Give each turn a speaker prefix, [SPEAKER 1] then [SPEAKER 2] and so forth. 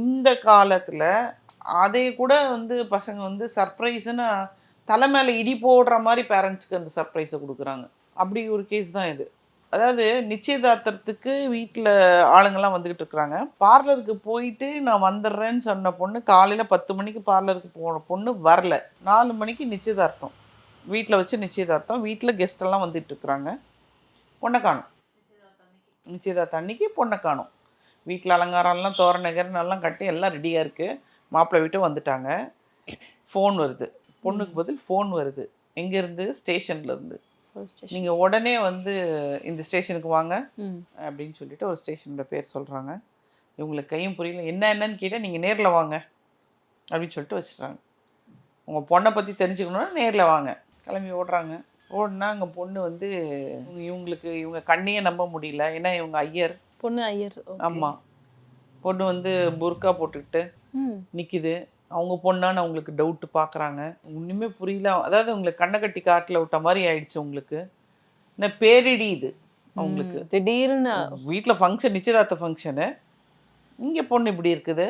[SPEAKER 1] இந்த காலத்தில் அதே கூட வந்து பசங்க வந்து சர்ப்ரைஸ்ன்னு தலை மேலே இடி போடுற மாதிரி பேரண்ட்ஸ்க்கு அந்த சர்ப்ரைஸை கொடுக்குறாங்க. அப்படி ஒரு கேஸ் தான் இது. அதாவது நிச்சயதார்த்தத்துக்கு வீட்டில் ஆளுங்கள்லாம் வந்துக்கிட்டு இருக்கிறாங்க. பார்லருக்கு போயிட்டு நான் வந்துடுறேன்னு சொன்ன பொண்ணு காலையில் 10 மணிக்கு பார்லருக்கு போன பொண்ணு வரல. 4 மணிக்கு நிச்சயதார்த்தம். வீட்டில் வச்சு நிச்சயதார்த்தம். வீட்டில் கெஸ்டெல்லாம் வந்துட்டு இருக்கிறாங்க. பொண்ணை காணும். நிச்சயதார்த்தம் அன்னைக்கு பொண்ணை காணும். வீட்டில் அலங்காரம்லாம் தோரணெல்லாம் கட்டி எல்லாம் ரெடியாக இருக்குது. மாப்பிள்ளை வீட்டு வந்துட்டாங்க. ஃபோன் வருது. பொண்ணுக்கு பதில் ஃபோன் வருது. எங்கேருந்து? ஸ்டேஷன்லேருந்து. நீங்கள் உடனே வந்து இந்த ஸ்டேஷனுக்கு வாங்க அப்படின்னு சொல்லிட்டு ஒரு ஸ்டேஷனோட பேர் சொல்கிறாங்க. இவங்களுக்கு கையும் புரியல. என்னன்னு கேட்டால் நீங்கள் நேரில் வாங்க அப்படின்னு சொல்லிட்டு வச்சுட்டாங்க. உங்கள் பொண்ணை பற்றி தெரிஞ்சுக்கணுன்னா நேரில் வாங்க. கிளம்பி ஓடுறாங்க. ஓடுனா அங்கே பொண்ணு வந்து இவங்க கண்ணையே நம்ப முடியல. ஏன்னா இவங்க ஐயர்.
[SPEAKER 2] பொண்ணு ஐயர்.
[SPEAKER 1] ஆமாம். பொண்ணு வந்து புர்கா போட்டுக்கிட்டு நிற்கிது. அவங்க பொண்ணான்னு அவங்களுக்கு டவுட்டு பார்க்குறாங்க. ஒன்றுமே புரியல. அதாவது உங்களுக்கு கண்ணை கட்டி காட்டில் விட்ட மாதிரி ஆயிடுச்சு உங்களுக்கு. என்ன பேரிடி இது அவங்களுக்கு.
[SPEAKER 2] திடீர்னு
[SPEAKER 1] வீட்டில் ஃபங்க்ஷன், நிச்சயதார்த்த ஃபங்க்ஷனு. இங்கே பொண்ணு இப்படி இருக்குது.